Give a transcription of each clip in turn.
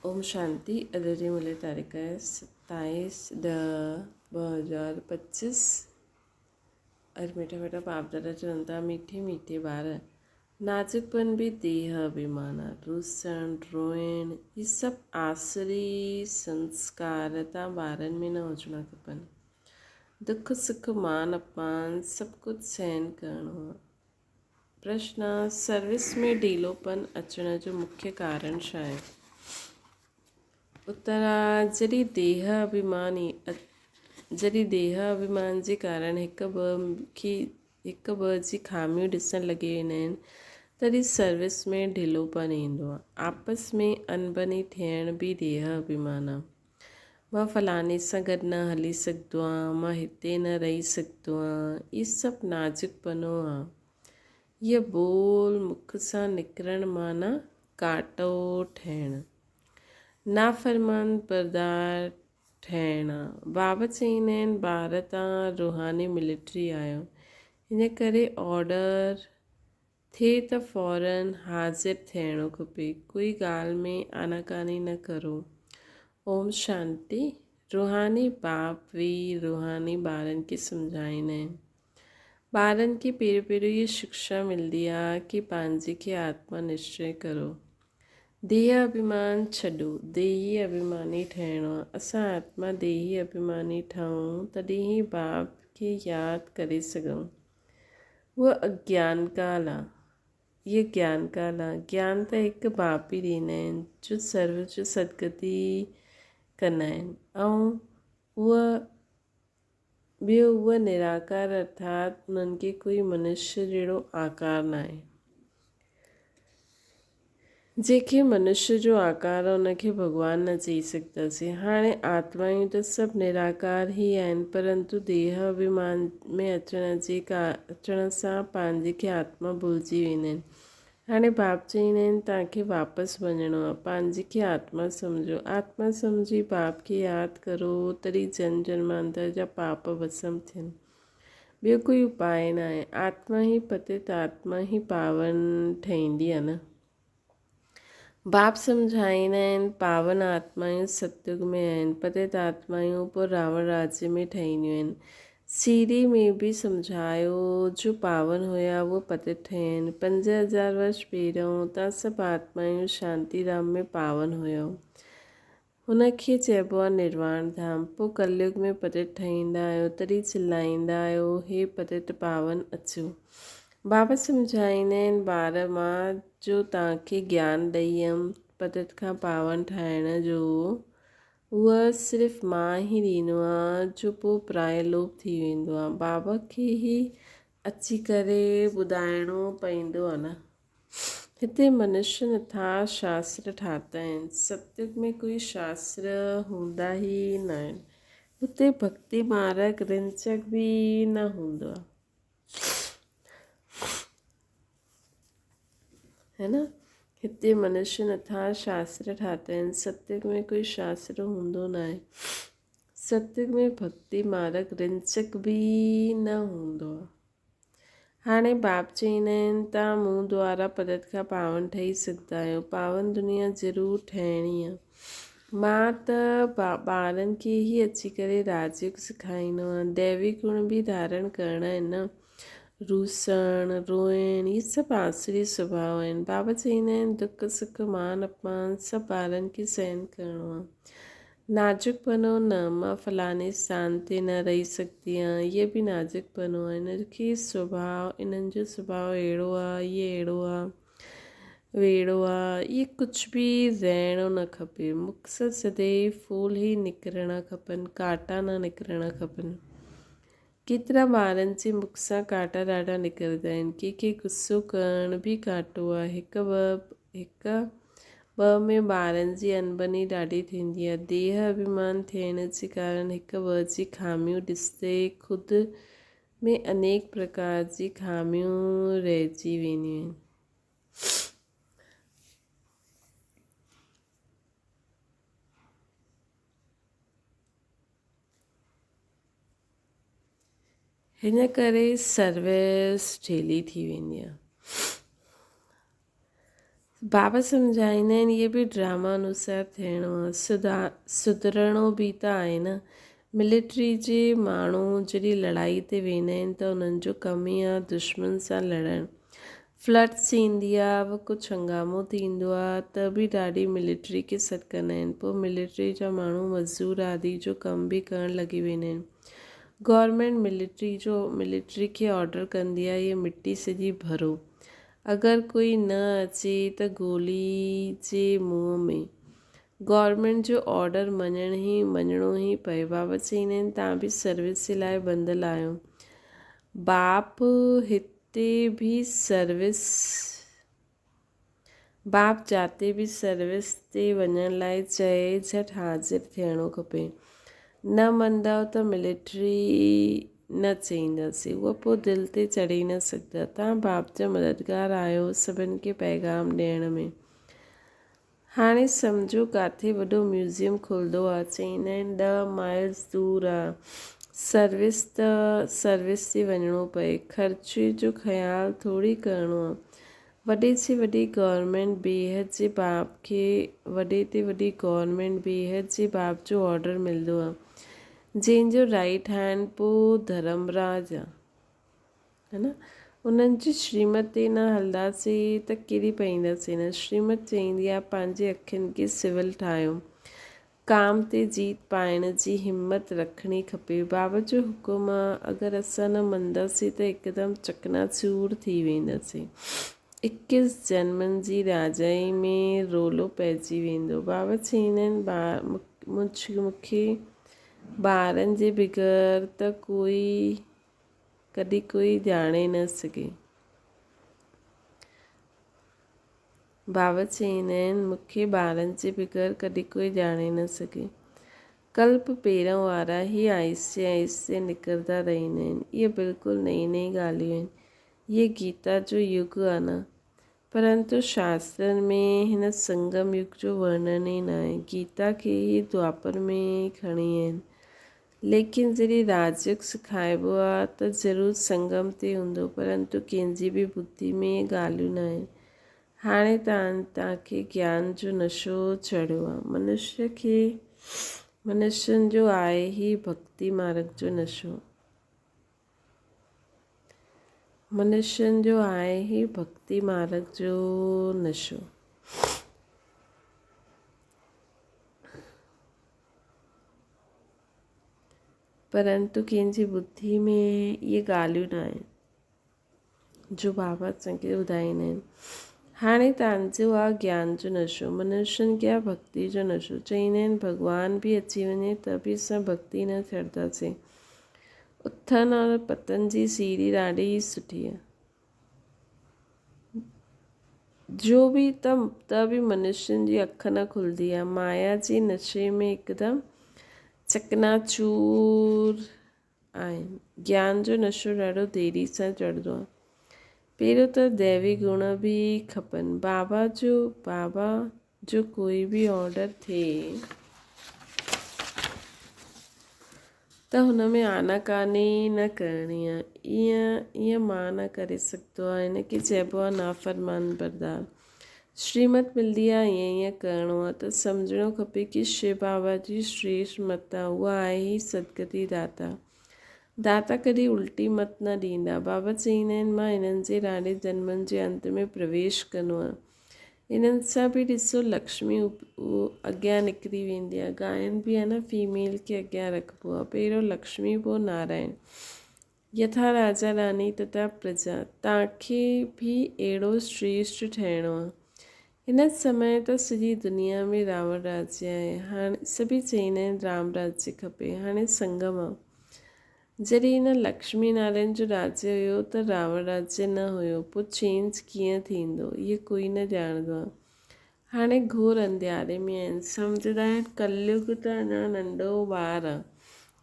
ओम शांति। अदरी मिले तारीख़ है 27/10/2025। और मीठा मीठा बाप दादा चलता मीठे मीठे ॿार। नाजुकपन भी देह अभिमान, रुसण रोइण, ये सब आसरी संस्कार ॿारनि में न हुजणा खपनि। दुख सुख मान अपमान सब कुछ सहन करणो आहे। प्रश्न: सर्विस में ढीलोपन अचण जो मुख्य कारण छा आहे? उत्तर: जॾहिं देह अभिमान जे कारण हिक ॿ जी खामियूं ॾिसण लॻी वेंदा आहिनि, तॾहिं सर्विस में ढिलोपन ईंदो आहे। आपस में अनबनी थियण बि देह अभिमान आहे। मां फलाणे सां गॾु न हली सघंदो आहियां, मां हिते न रही सघंदो आहियां, इहे सभु नाजुकपनो आहे। इहा बोल मुख सां निकिरण माना कांटो ठहिणु, नाफ़रमान बरदार ठहिणु। बाबा चईंदा आहिनि, ॿार तव्हां रूहानी मिलिट्री आहियो, हिन करे ऑडर थिए त फ़ौरन हाज़िर थियणो खपे। कोई ॻाल्हि में आनाकानी न करो। ओम शांति। रूहानी बाप भी रूहानी ॿारनि खे सम्झाईंदा आहिनि। ॿारनि खे पहिरियों इहा शिक्षा मिलंदी आहे कि पंहिंजे खे आत्मा निश्चय करो, देह अभिमान छॾो, देही अभिमानी ठहिणो आहे। असां आत्मा देही अभिमानी ठहूं तॾहिं ई बाप खे यादि करे सघूं। उहा अज्ञान काल आहे, इहा ज्ञान काल आहे। ज्ञान त हिकु बाप ई ॾींदा आहिनि जो सर्व जो सदगति कंदा आहिनि। ऐं उहा निराकार अर्थात उन्हनि खे कोई मनुष्य जहिड़ो आकार न आहे। जंहिंखे मनुष्य जो आकार आहे उनखे भॻवान न चई सघंदासीं। हाणे आत्मायूं त सभु निराकार ई आहिनि, परंतु देह अभिमान में अचण सां पंहिंजे खे आत्मा भुलिजी वेंदा आहिनि। हाणे बाप चईंदा आहिनि तव्हांखे वापसि वञिणो आहे, पंहिंजे खे आत्मा सम्झो। आत्मा सम्झी बाप खे यादि करो, तॾहिं जन्म जन्मांतर जा पाप भस्म थियनि। ॿियो कोई उपाय न आहे। आत्मा ई पतित, आत्मा ई पावन ठहींदी आहे न। बाप सम्झाईंदा आहिनि, पावन आत्मायूं सतयुग में आहिनि, पतित आत्मायूं पोइ रावण राज्य में ठहींदियूं आहिनि। सीरी में बि सम्झायो जो पावन हुया उहो पतित ठहिया आहिनि। 5000 वर्ष पहिरियों तव्हां सभु आत्मायूं शांति धाम में पावन हुयो, हुनखे चइबो आहे निर्वाण धाम। पोइ कलयुग में पतित ठहींदा आहियो, तॾहिं चिल्लाईंदा आहियो, हे पतित पावन अचो। बाबा सम्झाईंदा आहिनि, ॿार मां जो तव्हांखे ज्ञान ॾेई हुयमि पतित खां पावन ठाहिण जो, उहा सिर्फ़ु मां ई ॾींदो आहियां जो पोइ प्रायलोप थी वेंदो आहे। बाबा खे ई अची करे ॿुधाइणो पवंदो आहे न। हिते मनुष्य नथा शास्त्र ठाता आहिनि। सतयुग में कोई शास्त्र हूंदा ई न आहिनि। हुते भक्ति मार्ग रिंचक बि न हूंदो आहे, है न। हिते मनुष्य नथा शास्त्र ठाता आहिनि। सतयुग में कोई शास्त्र हूंदो न आहे। सतयुग में भक्ति मार्ग रिंचक बि न हूंदो आहे। हाणे बाप चईंदा आहिनि तव्हां मूं द्वारा पतित खां पावन ठही सघंदा आहियो। पावन दुनिया ज़रूरु ठहिणी आहे। मां त ॿारनि खे ई अची करे राजयोग सेखारींदो आहियां। दैवी गुण बि धारण करणा आहिनि न। रूसण रोइण इहे सभु आसुरी स्वभाव आहिनि। बाबा चईंदा आहिनि दुख सुख मान अपमान सभु ॿारनि खे सहन करिणो आहे। नाजुकपनो न, मां फलाणे स्थान ते न रही सघंदी आहियां, इहे बि नाजुकपनो आहे। इन्हनि जो सुभाउ अहिड़ो आहे, इहे अहिड़ो आहे, वेड़ो आहे, इहे कुझु बि रहणो न खपे। मुख सां सदैव फूल ई निकिरणा खपनि, कांटा न निकिरणा खपनि। केतिरा ॿारनि जे मुख सां कांटा ॾाढा निकिरंदा आहिनि। कंहिंखे गुस्सो करण बि कांटो आहे। हिकु ॿ में ॿारनि जी अनबनी ॾाढी थींदी आहे। देह अभिमान थियण जे कारण हिकु ॿ जी खामियूं ॾिसंदे ख़ुदि में अनेक प्रकार जी खामियूं रहिजी वेंदियूं आहिनि। हिन करे सर्विस ढीली थी वेंदी आहे। बाबा सम्झाईंदा आहिनि इहे बि ड्रामा अनुसार थियणो आहे, सुधरणो बि त आहे न। मिलिट्री जे माण्हू जॾहिं लड़ाई ते वेंदा आहिनि त उन्हनि जो कमु ई आहे दुश्मन सां लड़णु। फ्लड्स ईंदी आहे, कुझु हंगामो थींदो आहे त बि ॾाढी मिलिट्री खे सॾु कंदा आहिनि। पोइ मिलिट्री जा माण्हू मज़दूर आदि जो कमु बि करणु लॻी वेंदा आहिनि। गवर्नमेंट मिलिट्री खे ऑडर कंदी आहे इहे मिटी सॼी भरो, अगरि कोई न अचे त गोली जे मुंहं में। गवर्नमेंट जो ऑडर मञिणो ई पए। बाबा चईंदा आहिनि तव्हां बि सर्विस जे लाइ बंदियलु आहियो। बाप जाते बि सर्विस ते वञण लाइ चए झटि हाज़िर थियणो खपे। न मञंदव त मिलिट्री न चईंदासीं, उहा पोइ दिलि ते चढ़ी न सघंदा। तव्हां बाप जा मददगार आहियो सभिनि खे पैगाम ॾियण में। हाणे सम्झो किथे वॾो म्यूज़ियम खुलंदो आहे, चईंदा आहिनि 10 माइल्स दूर आहे, सर्विस ते वञिणो पए, ख़र्चे जो ख़्यालु थोरी करिणो आहे। वॾे से वॾी गवर्नमेंट बेहद जे बाप जो ऑडर मिलंदो आहे, जंहिंजो राइट हैंड पोइ धर्मराज आहे, है न। उन्हनि जी श्रीमत ते न हलंदासीं त किरी पईंदासीं न। श्रीमत चईंदी आहे पंहिंजे अखियुनि खे सिविल ठाहियो, काम ते जीत पाइण जी हिमत रखणी खपे। बाबा जो हुकुम आहे, अगरि असां न मञंदासीं त हिकदमि चकनाचूर थी वेंदासीं। 21 जन्मनि जी राजाई में रोलो पइजी वेंदो। बाबा चईंदा आहिनि मूंखे ॿारनि जे बग़ैर त कॾहिं कोई ॼाणे न सघे। बाबा चईंदा आहिनि मूंखे ॿारनि जे बग़ैर कॾहिं कोई ॼाणे न सघे। कल्प पहिरों वारा ई आहिस्ते आहिस्ते निकिरंदा रहंदा आहिनि। इहे बिल्कुलु नई ॻाल्हियूं आहिनि। इहे गीता जो युग आहे न, परंतु शास्त्रनि में हिन संगम युग जो वर्णन ई न आहे। गीता खे ई द्वापर में खणी आहिनि, लेकिन जॾहिं राजयोग सिखाइबो आहे त ज़रूरु संगम ते हूंदो, परंतु कंहिंजी बि बुद्धि में इहे ॻाल्हियूं न आहिनि। हाणे तव्हांखे ज्ञान जो नशो चढ़ियो आहे। मनुष्यनि जो आहे ई भक्ति मार्ग जो नशो। मनुष्यनि जो आहे ई भक्ति मार्ग जो नशो। परंतु कंहिंजी बुद्धि में इहे ॻाल्हियूं न आहिनि जो बाबा असांखे ॿुधाईंदा आहिनि। हाणे तव्हांजो आहे ज्ञान जो नशो, मनुष्यनि खे आहे भक्ति जो नशो। चईंदा आहिनि भॻवान बि अची वञे त बि असां भक्ति न छॾंदासीं। उथन और पतन जी सीढ़ी ॾाढी सुठी आहे। जो बि त बि मनुष्यनि जी अखि न खुलंदी आहे। माया जे नशे में हिकदमि चकनाचूर आहिनि। ज्ञान जो नशो ॾाढो देरी सां चढ़ंदो आहे। पहिरियों त दैवी गुण बि खपनि। बाबा जो कोई बि ऑडर थिए त हुन में आनाकानी न करणी आहे। ईअं मां न करे सघंदो आहे, हिनखे चइबो आहे नाफ़रमान बरदार। श्रीमत मिलंदी आहे ईअं करिणो आहे त सम्झणो खपे कि शिव बाबा जी श्रेष्ठ मत आहे, उहा आहे ई सदगति दाता कॾहिं उल्टी मत न ॾींदा। बाबा चईंदा आहिनि मां हिननि जे ॾाढे जन्मनि जे अंत में प्रवेश कंदो आहियां। हिननि सां बि ॾिसो लक्ष्मी अॻियां निकिरी वेंदी आहे। गायन बि आहे न, फीमेल खे अॻियां रखिबो आहे। पहिरियों लक्ष्मी पोइ नारायण। यथा राजा रानी तथा प्रजा। तव्हांखे बि अहिड़ो श्रेष्ठ ठहिणो आहे। हिन समय त सॼी दुनिया में रावण राज्य आहे। हाणे सभई चईंदा आहिनि राम राज्य खपे। हाणे संगम आहे। जॾहिं हिन लक्ष्मी नारायण जो राज्य हुयो त रावण राज्य न हुयो। पोइ चेंज कीअं थींदो इहो कोई न ॼाणंदो आहे। हाणे घोर अंधियारे में आहिनि। सम्झंदा आहिनि कलयुग त अञा नंढो ॿार आहे,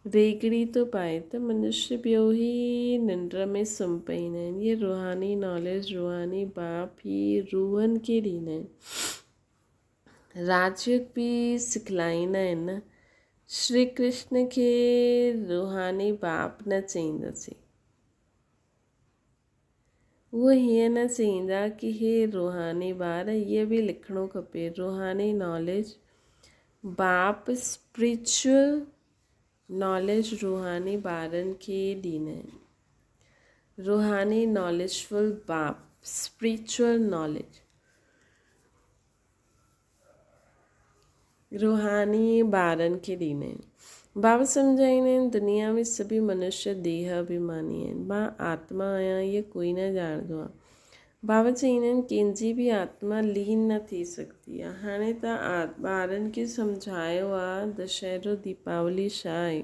रेगड़ी थो पाए त मनुष्य ॿियो ई निंड में सुम्ही पईंदा आहिनि। इहे रूहानी नॉलेज रूहानी बाप ई रूहनि खे ॾींदा आहिनि। राजयोग बि सिखलाईंदा आहिनि न। श्री कृष्ण खे रूहानी बाप न चईंदासीं। उहो हीअं न चईंदा कि हे रूहानी ॿार इहे बि लिखिणो खपे। रूहानी नॉलेज बाप स्पिरिचुअल नॉलेज रूहानी ॿारनि खे ॾींदा आहिनि। रूहानी नॉलेजफुल बाप स्पिरिचुअल नॉलेज रूहानी ॿारनि खे ॾींदा आहिनि। बाबा सम्झाईंदा आहिनि दुनिया में सभी मनुष्य देह अभिमानी आहिनि। मां आत्मा आहियां इहो कोई न ॼाणंदो आहे। बाबा चईंदा आहिनि कंहिंजी बि आत्मा लीन न थी सघंदी आहे। हाणे तव्हां ॿारनि खे सम्झायो आहे दशहरो दीपावली छा आहे।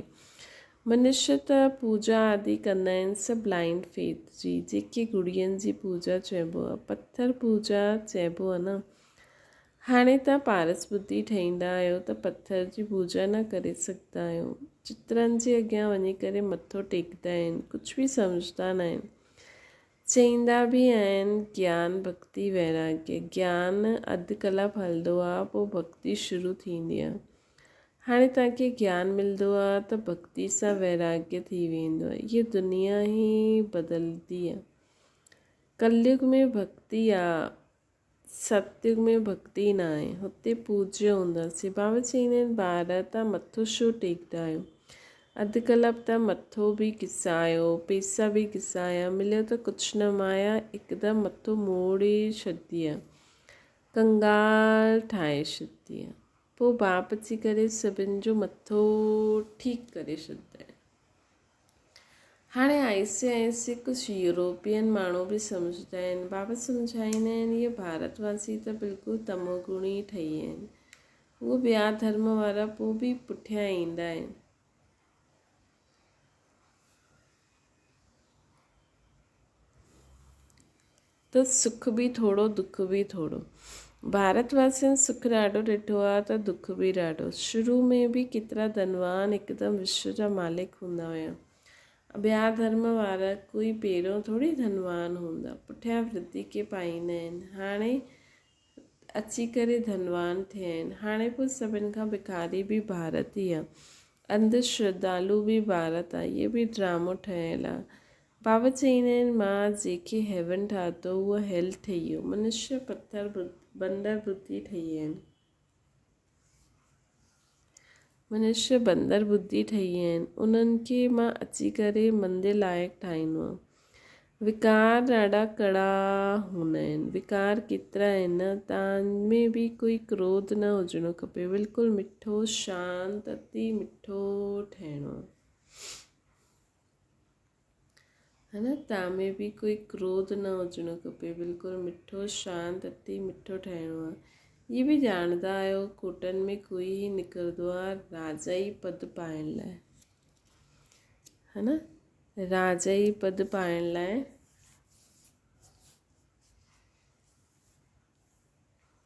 मनुष्य त पूजा आदि कंदा आहिनि सभु ब्लाइंड फेथ जी, जेके गुड़ियनि जी पूजा चइबो आहे, पथर पूजा चइबो आहे न। हाणे तव्हां पारस बुद्धि ठाहींदा आहियो त पथर जी पूजा न करे सघंदा आहियो। चित्रनि जे अॻियां वञी करे मथो टेकंदा आहिनि, कुझु बि सम्झंदा न आहिनि। चईंदा बि आहिनि ज्ञान भक्ति वैराग्य। ज्ञान अधु कलाकु हलंदो आहे, पोइ भक्ति शुरू थींदी आहे। हाणे तव्हांखे ज्ञान मिलंदो आहे त भक्ति सां वैराग्य थी वेंदो आहे। इहा दुनिया ई बदिलंदी आहे। कलयुग में भक्ति आहे, सतयुग में भक्ति न आहे। हुते पूज्य हूंदासीं। बाबा चईंदा आहिनि ॿार तव्हां मथो छो टेकंदा आहियो। अधु कलाकु तव्हां मथो बि घिसायो, पैसा बि घिसाया, मिलियो त कुझु न। माया हिकदमि मथो मोड़े छॾंदी आहे, कंगाल ठाहे छॾंदी आहे। पोइ बाप अची करे सभिनि जो मथो ठीकु करे छॾंदा आहिनि। हाणे आहिस्ते आहिस्ते कुझु यूरोपियन माण्हू बि सम्झंदा आहिनि। बाबा सम्झाईंदा आहिनि इहे भारतवासी त बिल्कुलु तमोगुणी ठही विया आहिनि। उहे ॿिया धर्म वारा पोइ बि पुठियां ईंदा आहिनि। त सुख बि थोरो दुख बि थोरो। भारतवासियुनि सुख ॾाढो ॾिठो आहे त दुख बि ॾाढो। शुरू में बि केतिरा धनवान हिकदमि विश्व जा मालिक हूंदा हुया। ॿिया धर्म वारा कोई पहिरियों थोरी धनवान हूंदा, पुठियां वृद्धि खे पाईंदा आहिनि। हाणे अची करे धनवान थिया आहिनि। हाणे पोइ सभिनि खां भिखारी बि भारत ई आहे। अंधश्रद्धालु बि भारत आहे। इहे बि ड्रामो ठहियलु आहे। बाबा चईंदा आहिनि मां जेके हेवन ठातो उहो हेल ठही वियो। मनुष्य पथर बंदर बुद्धि ठही विया आहिनि। मनुष्य बंदर बुद्धि ठही विया आहिनि। उन्हनि खे मां अची करे मंदिर लाइक़ु ठाहींदो आहे। विकार ॾाढा कड़ा हूंदा आहिनि। विकार केतिरा आहिनि। तव्हां में बि कोई क्रोध न हुजिणो खपे। बिल्कुलु मिठो शांति अति मिठो ठहिणो आहे, है न। तव्हां में बि कोई क्रोध न हुजिणो खपे। बिल्कुलु मिठो शांति अति मिठो ठहिणो आहे। इहे बि ॼाणंदा आहियो कोटनि में कोई ई निकिरंदो आहे राजाई पद पाइण लाइ, है न। राजाई पद पाइण लाइ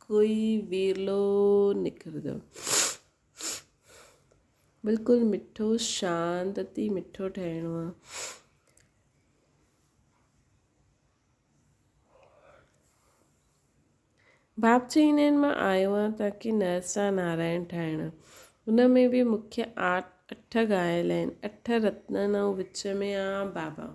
कोई विरलो निकिरंदो। बिल्कुलु मिठो शांति अति मिठो ठहिणो आहे। बाप चईंदा आहिनि मां आयो आहियां ताकी नर सां नारायण ठाहिणु। हुन में बि मुख्य 8 ॻायल आहिनि। 8 रत्ननि ऐं विच में आहे बाबा।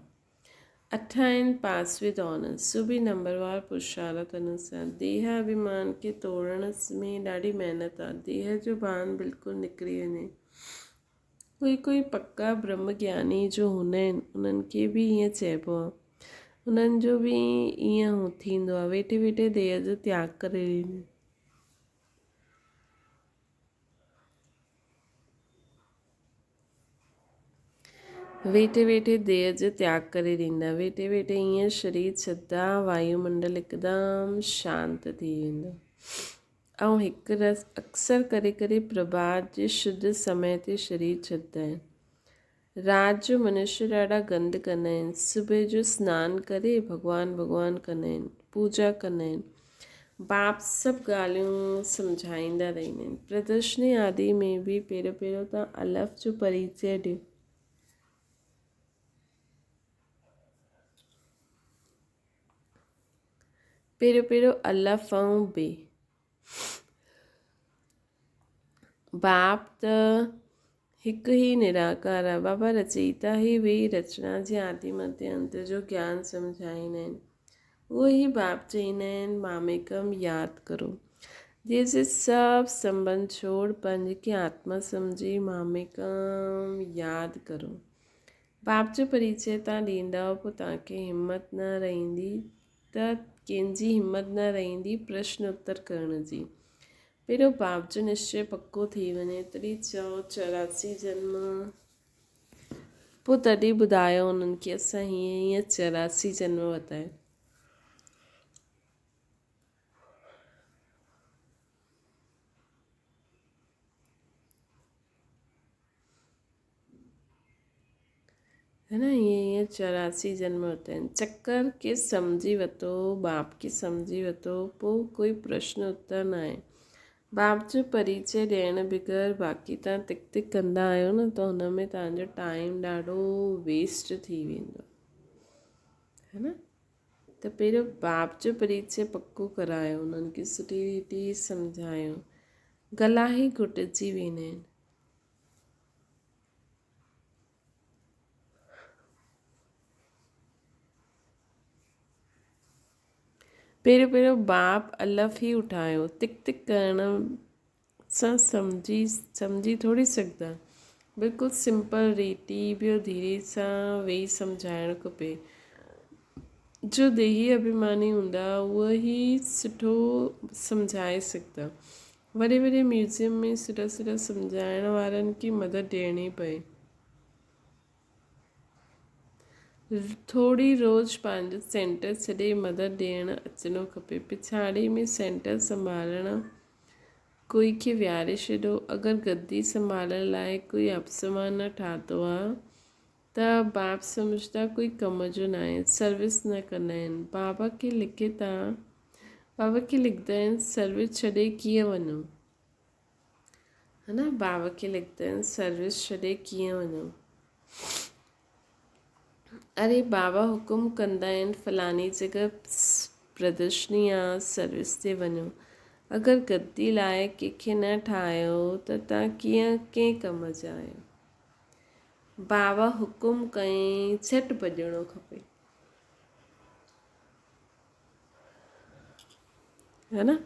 8 आहिनि पास विद ऑनर्स, सो बि नंबरवार पुरुषार्थ अनुसार। देह अभिमान खे तोड़ण में ॾाढी महिनत आहे। देह जो भान बिल्कुलु निकिरी वञे। कोई पक्का ब्रह्म ज्ञानी जो हूंदा आहिनि उन्हनि खे बि ईअं चइबो आहे। उन्हनि जो बि ईअं थींदो आहे। वेठे वेठे देह जो त्याग करे ॾींदा। वेठे वेठे देह जो त्याग करे ॾींदा। वेठे वेठे ईअं शरीर छॾंदा, वायुमंडल हिकदमि शांति थी वेंदो। ऐं हिकु रस अक्सर करे करे प्रभात जे शुद्ध समय ते शरीर छॾंदा आहिनि। रात जो मनुष्य ॾाढा गंद कंदा आहिनि। सुबुह जो सनानु करे भॻवान कंदा आहिनि, पूजा कंदा आहिनि। बाप सभु ॻाल्हियूं सम्झाईंदा रहंदा आहिनि। प्रदर्शनी आदि में बि पहिरियों तव्हां अलफ़ जो परिचय ॾियो। पहिरियों अलफ़ ऐं बे। बाप त हिकु ई निराकार आहे। बाबा रचयिता ई वेही रचना जे आदि मध्य अंत जो ज्ञान सम्झाईंदा आहिनि। उहे बाप चईंदा आहिनि मामेकम यादि करो। जैसे सब संबंध छोड़ पंज खे आत्मा सम्झी मामेकम यादि करो। बाप जो परिचय तव्हां ॾींदा पोइ तव्हांखे हिमत न रहंदी त कंहिंजी हिमत न रहंदी प्रश्न उत्तर करण जी। पहिरियों बाप जो निश्चय पक्को थी वञे तॾहिं चओ 84 जन्म, पोइ तॾहिं ॿुधायो उन्हनि खे असां हीअं 84 जन्म वरिता आहिनि। है न, हीअं 84 जन्म वरिता आहिनि। चकर खे सम्झी वरितो, बाप खे सम्झी वरितो, पोइ कोई प्रश्न उत्तर न आहे। बाप जो परिचय ॾियण बग़ैर बाक़ी तव्हां तिक तिक कंदा आहियो न त हुन में तव्हांजो टाइम ॾाढो वेस्ट थी वेंदो, है न। त पहिरियों बाप जो परिचय पको करायो, उन्हनि खे सुठी रीति सम्झायो, गला ई घुटिजी वेंदा आहिनि। पहिरियों बाप अलफ़ ई उठायो, तिक तिक करण सां सम्झी थोरी सघंदा। बिल्कुलु सिंपल रीति ॿियो धीरे सां वेही सम्झाइणु खपे। जो देही अभिमानी हूंदा उहे ई सुठो सम्झाए सघंदा। वॾे वॾे म्यूज़ियम में सुठा सुठा सम्झाइण वारनि खे मदद ॾियणी पए। थोरी रोज़ पंहिंजो सेंटर छॾे मदद ॾियणु अचिणो खपे। पिछाड़ी में सेंटर संभालणु कोई खे विहारे छॾो। अगरि गद्दी संभालण लाइ कोई अफ़सोस न ठातो आहे त बाप सम्झदा कोई कम जो न आहे, सर्विस न कंदा आहिनि। बाबा खे लिखंदा आहिनि सर्विस छॾे कीअं वञो, है न। बाबा खे लिखंदा आहिनि सर्विस छॾे कीअं वञो। अरे बाबा हुकुम कंदा आहिनि फलानी जॻह प्रदर्शनी आहे, सर्विस ते वञो। अगरि गद्दी लाइ कंहिंखे न ठाहियो त तव्हां कीअं कंहिं कम जा आहियो। बाबा हुकुम कयईं झटि भॼणो खपे, है न।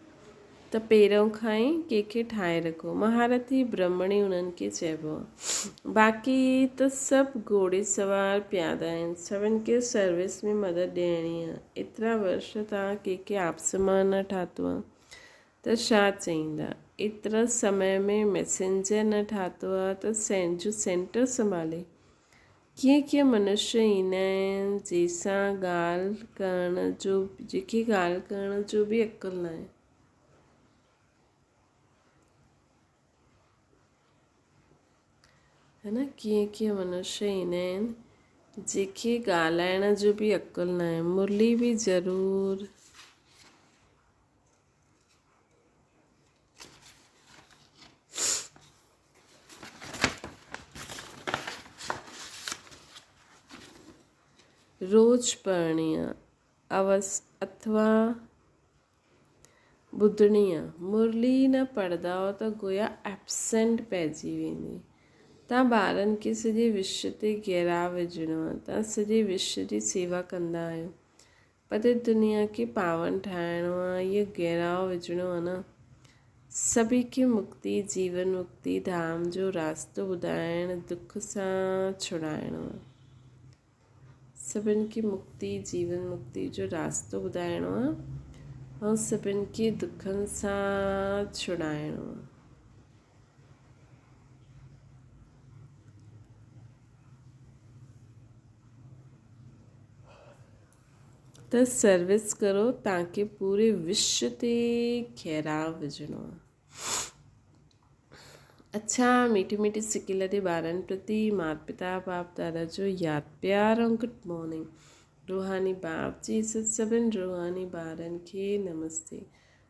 त पहिरियों खां ई कंहिंखे ठाहे रखो। महारथी ब्रह्मणी उन्हनि खे चइबो आहे। बाक़ी त सभु घोड़े सवार प्यादा आहिनि, सभिनि खे सर्विस में मदद ॾियणी आहे। एतिरा वर्ष तव्हां कंहिंखे आपसमा न ठातो आहे त छा चईंदा। एतिरा समय में मैसेंजर न ठातो आहे त जो सेंटर संभाले। कीअं कीअं मनुष्य ईंदा आहिनि जेके ॻाल्हि करण जो बि अक़ुलु न आहे, है न। कीअं कीअं मनुष्य ईंदा आहिनि जेके ॻाल्हाइण जो बि अक़ुलु न आहे। मुरली बि ज़रूरु रोज़ पढ़णी आहे अथवा ॿुधणी आहे। मुरली न पढ़ंदा त गोया एब्सेंट पइजी वेंदी। तव्हां ॿारनि खे सॼे विश्व ते गहराउ विझणो आहे। तव्हां सॼे विश्व जी सेवा कंदा आहियो, पर दुनिया खे पावन ठाहिणो आहे, इहो गहराउ विझणो आहे न। सभी खे मुक्ति जीवन मुक्ति धाम जो रास्तो ॿुधाइण, दुख सां छुड़ाइणो आहे। सभिनि खे मुक्ति जीवन मुक्ति जो रास्तो ॿुधाइणो आहे ऐं सभिनि खे दुखनि सां छुड़ाइणो आहे। त सर्विस करो, तव्हांखे पूरे विश्व ते गहराउ विझणो आहे। अच्छा, मीठी मीठी सिकी लॾे ॿारनि प्रति माता पिता बाप दादा जो यादि प्यार ऐं गुड मॉर्निंग। रूहानी बाप जी सभिनि रूहानी ॿारनि खे नमस्ते।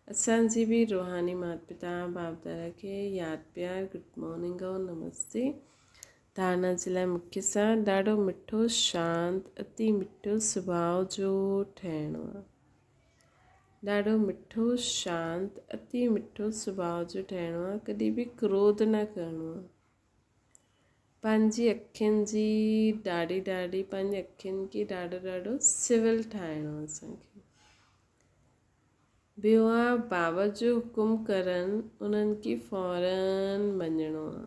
असांजी बि रूहानी माता पिता बाप दादा खे यादि प्यार गुड मॉर्निंग ऐं नमस्ते। धारणा जे लाइ मुख्य सां ॾाढो मिठो शांति अति मिठो सुभाउ जो ठहिणो आहे। ॾाढो मिठो शांति अति मिठो सुभाउ जो ठहिणो आहे। कॾहिं बि क्रोध न करिणो आहे। पंहिंजी अखियुनि जी पंहिंजी अखियुनि खे ॾाढो ॾाढो सिविल ठाहिणो आहे असांखे। ॿियो आहे बाबा जो हुकुम करनि उन्हनि खे फ़ौरन मञिणो आहे।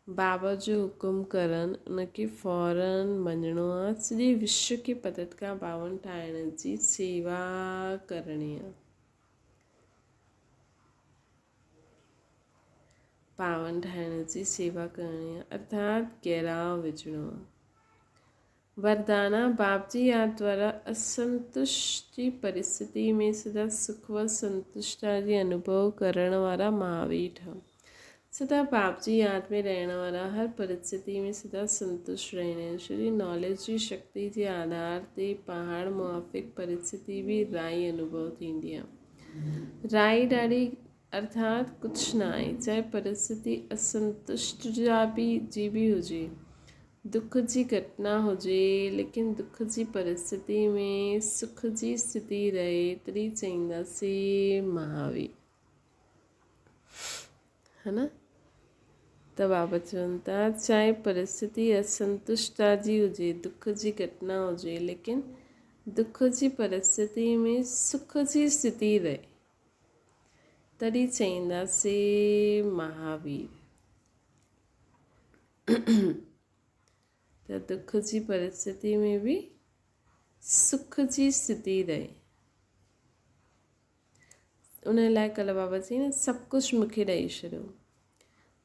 बाबा जो हुकुम करनि उनखे फ़ौरन मञिणो आहे। सॼे विश्व खे पतत खां पावन ठाहिण जी सेवा करणी आहे। पावन ठाहिण जी सेवा करणी आहे अर्थात गहराव विझणो आहे। वरदाना बाप जी याद द्वारा असंतुष्ट जी परिस्थिति में सदा सुख व संतुष्टता जी अनुभव करण वारा महावीर ठहो। सदा बाप जी याद में रहण वारा हर परिस्थिति में सदा संतुष्ट रहंदा आहिनि। श्री नॉलेज जी शक्ति जे आधार ते पहाड़ मुआफ़िक परिस्थिति बि राई अनुभव थींदी आहे। राई ॾाढी अर्थात कुझु न आहे, चाहे परिस्थिति असंतुष्ट जी बि हुजे, दुख जी घटना हुजे, लेकिन दुख जी परिस्थिति में सुख जी स्थिति रहे तॾहिं चईंदासीं महावीर, है न। त बाबा चवनि था चाहे परिस्थिति असंतुष्टता जी हुजे, दुख जी घटना हुजे, लेकिन दुख जी परिस्थिति में सुख जी स्थिति रहे तॾहिं चईंदासीं महावीर। त दुख जी परिस्थिति में भी सुख जी स्थिति रहे, उन लाइ कल्ह बाबा चई न सभु कुझु मूंखे ॾेई छॾियो,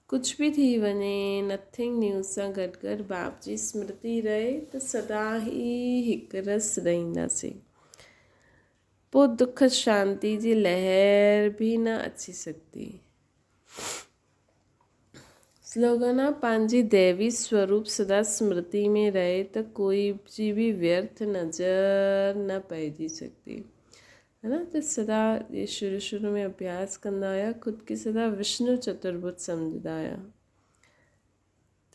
कुझु बि थी वञे, नथिंग न्यूज़ सां गॾु गॾु बाप जी स्मृति रहे त सदा ई हिकु रस रहंदासीं। पोइ दुख शांति जी लहर भी न अची सघंदी। स्लोगन आहे पंहिंजी दैवी स्वरूप सदा स्मृति में रहे त कोई जी भी व्यर्थ नज़र न पइजी सघंदी, है न। त सदा ये शुरू में अभ्यास कंदा हुया, ख़ुदि खे सदा विष्णु चतुर्भुज सम्झंदा हुया,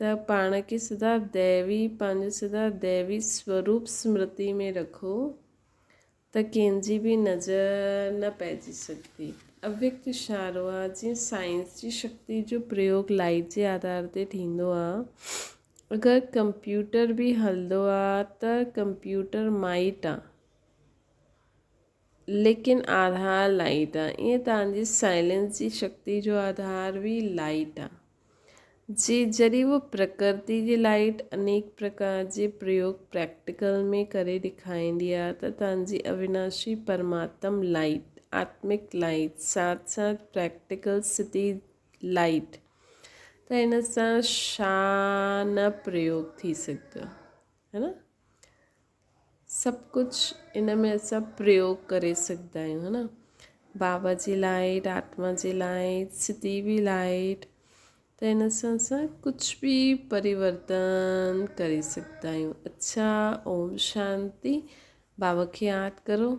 त पाण खे सदा दैवी, पंहिंजो सदा दैवी स्वरूप स्मृति में रखो त कंहिंजी बि नज़र न पइजी सघंदी। अव्यक्त इशारो आहे, जीअं साइंस जी शक्ति जो प्रयोग लाइट जे आधार ते थींदो आहे। अगरि कंप्यूटर बि हलंदो आहे त कंप्यूटर माइट आहे, लेकिन आधार लाइट आहे। ईअं तव्हांजी साइलेंस जी शक्ति जो आधार भी लाइट आहे। जॾहिं वो प्रकृति जी लाइट अनेक प्रकार जे प्रयोग प्रैक्टिकल में करे ॾेखारींदी आहे त तव्हांजी अविनाशी परमात्म लाइट, आत्मिक लाइट, साथ साथ प्रैक्टिकल स्थिति लाइट, त इन सां छा न प्रयोग थी सघंदो, है न। सभु कुझु इन में असां प्रयोग करे सघंदा आहियूं, है न। बाबा जी लाइट, आत्मा जी लाइट, स्थिति भी लाइट, त इन सां असां कुझु भी परिवर्तन करे सघंदा आहियूं। अच्छा, ओम शांति। बाबा खे यादि करो।